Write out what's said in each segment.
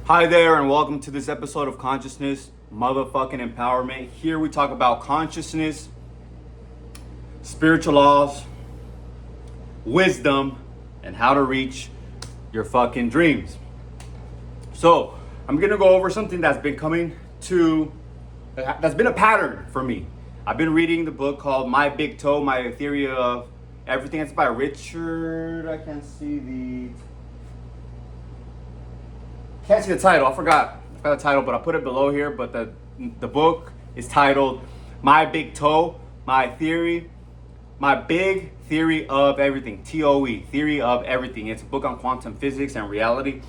Hi there, and welcome to this episode of Consciousness Motherfucking Empowerment. Here we talk about consciousness, spiritual laws, wisdom, and how to reach your fucking dreams. So, I'm gonna go over something that's been a pattern for me. I've been reading the book called My Big Toe, My Theory of Everything. It's by Richard, I can't see the title. I forgot the title, but I'll put it below here. But the book is titled My Big Toe, My Big Theory of Everything. TOE, Theory of Everything. It's a book on quantum physics and reality.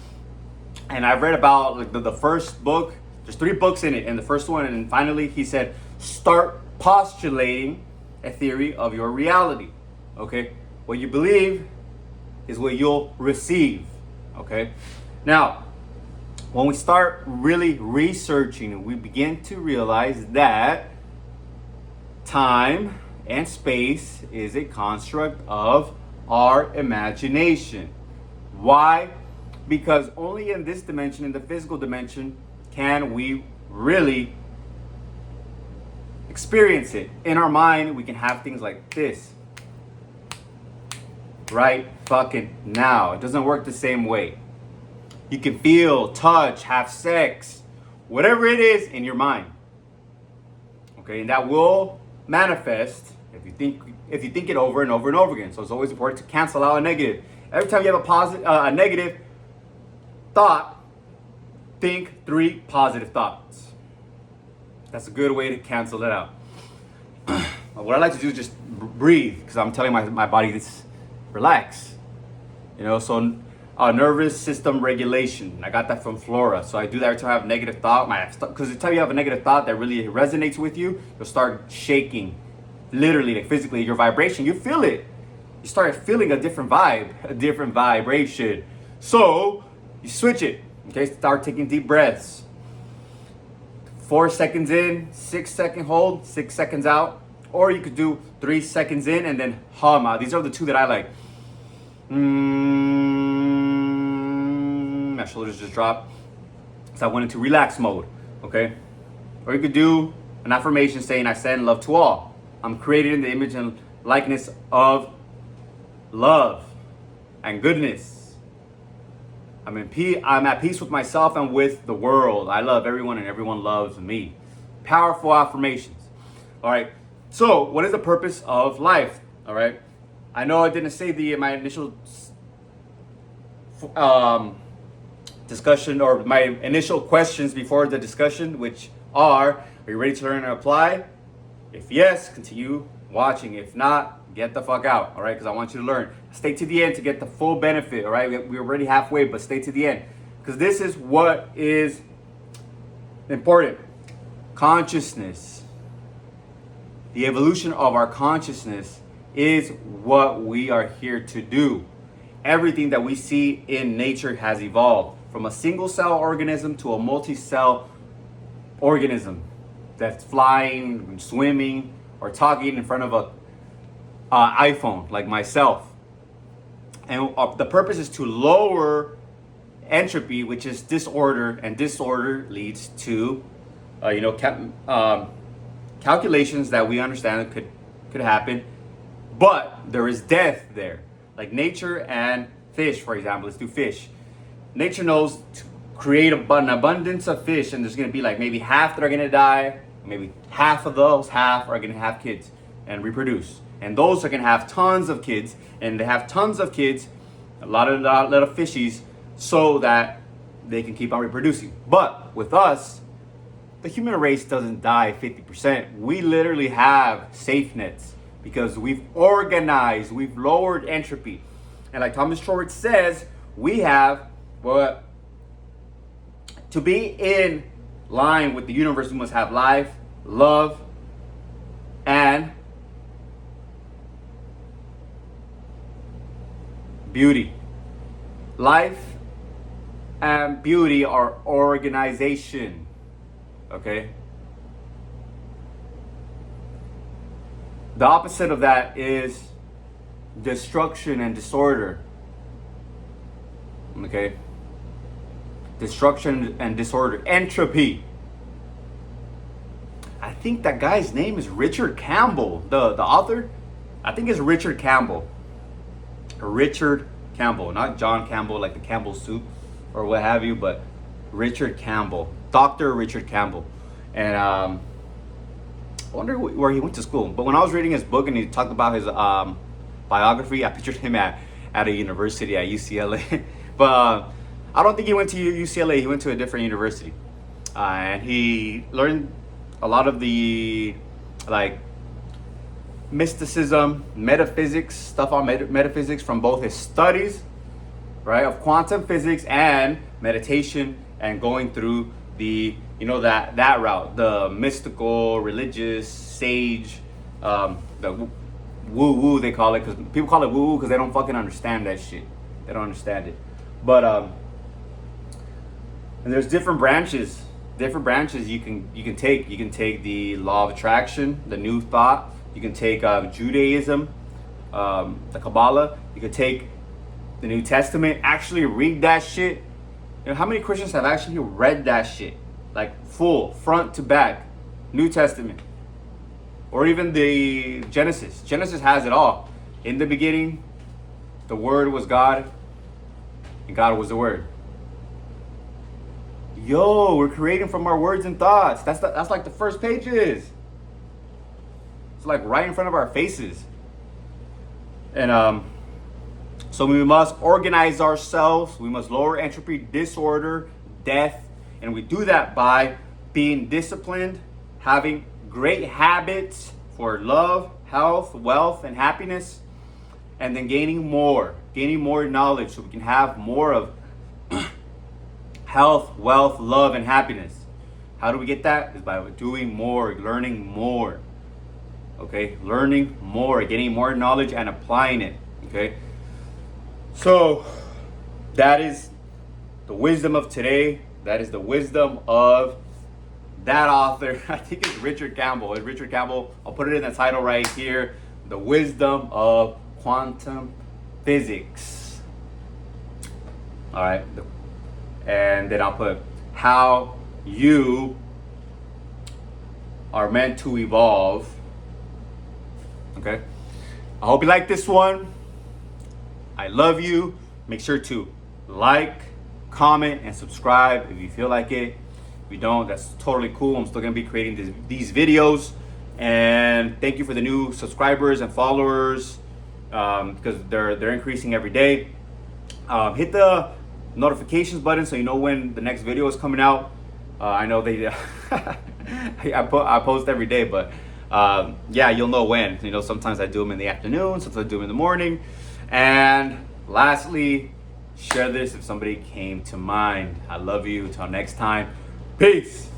And I've read about the first book. There's 3 books in it, and the first one, and finally he said, start postulating a theory of your reality. Okay, what you believe is what you'll receive. Okay, now, when we start really researching, we begin to realize that time and space is a construct of our imagination. Why? Because only in this dimension, in the physical dimension, can we really experience it. In our mind, we can have things like this. Right fucking now. It doesn't work the same way. You can feel, touch, have sex, whatever it is in your mind. Okay, and that will manifest if you think it over and over and over again. So it's always important to cancel out a negative. Every time you have a negative thought, think 3 positive thoughts. That's a good way to cancel it out. What I like to do is just breathe, because I'm telling my body to relax. So nervous system regulation. I got that from Flora. So I do that every time I have a negative thought. Because every time you have a negative thought that really resonates with you, you'll start shaking. Literally, like physically, your vibration, you feel it. You start feeling a different vibe, a different vibration. So you switch it. Okay, start taking deep breaths. 4 seconds in, 6 second hold, 6 seconds out. Or you could do 3 seconds in and then hum out. These are the 2 that I like. My shoulders just dropped. So I went into relax mode, okay? Or you could do an affirmation saying, I send love to all. I'm created in the image and likeness of love and goodness. I'm at peace with myself and with the world. I love everyone and everyone loves me. Powerful affirmations. All right. So what is the purpose of life? All right. I know I didn't say my initial discussion or my initial questions before the discussion, which are you ready to learn and apply? If yes, continue watching. If not, get the fuck out, all right? Because I want you to learn. Stay to the end to get the full benefit, all right? We're already halfway, but stay to the end. Because this is what is important. Consciousness. The evolution of our consciousness is what we are here to do. Everything that we see in nature has evolved from a single cell organism to a multi-cell organism that's flying, swimming, or talking in front of a iPhone like myself. And the purpose is to lower entropy, which is disorder, and disorder leads to calculations that we understand could happen, but there is death there. Like nature and fish, for example. Let's do fish. Nature knows to create an abundance of fish, and there's going to be like maybe half that are going to die. Maybe half of those half are going to have kids and reproduce. And those are going to have tons of kids, and they have tons of kids, a lot of little fishies, so that they can keep on reproducing. But with us, the human race doesn't die 50%. We literally have safe nets because we've organized, we've lowered entropy. And like Thomas Schwartz says, we have, to be in line with the universe, we must have life, love, and beauty. Life and beauty are organization. Okay? The opposite of that is destruction and disorder. Okay? destruction and disorder, entropy. I think that guy's name is Richard Campbell, the author. I think it's Richard Campbell. Richard Campbell, not John Campbell like the Campbell soup or what have you, but Richard Campbell, Dr. Richard Campbell. And I wonder where he went to school. But when I was reading his book and he talked about his biography, I pictured him at a university at UCLA. But I don't think he went to UCLA. He went to a different university. And he learned a lot of the like mysticism, metaphysics, stuff on metaphysics from both his studies, right, of quantum physics and meditation, and going through the, you know, that route, the mystical, religious, sage, the woo-woo they call it, because people call it woo-woo because they don't fucking understand that shit. They don't understand it. But and there's different branches you can take. You can take the law of attraction, the new thought. You can take Judaism, the Kabbalah. You can take the New Testament, actually read that shit. You know, how many Christians have actually read that shit? Like full, front to back, New Testament. Or even the Genesis. Genesis has it all. In the beginning, the Word was God, and God was the Word. Yo, we're creating from our words and thoughts. That's like the first pages. It's like right in front of our faces. And so we must organize ourselves. We must lower entropy, disorder, death. And we do that by being disciplined, having great habits for love, health, wealth, and happiness. And then gaining more knowledge so we can have more of health, wealth, love, and happiness. How do we get that? Is by doing more, learning more. Okay, learning more, getting more knowledge and applying it. Okay, so that is the wisdom of today. That is the wisdom of that author. I think it's Richard Campbell. It's Richard Campbell. I'll put it in the title right here. The wisdom of quantum physics. All right, and then I'll put how you are meant to evolve. Okay, I hope you like this one. I love you. Make sure to like, comment, and subscribe if you feel like it. If you don't, that's totally cool. I'm still gonna be creating these videos. And thank you for the new subscribers and followers, because they're increasing every day. Hit the notifications button so you know when the next video is coming out. I know they I post every day, but yeah, you'll know when. You know, sometimes I do them in the afternoon, sometimes I do them in the morning. And lastly, share this if somebody came to mind. I love you. Till next time. Peace.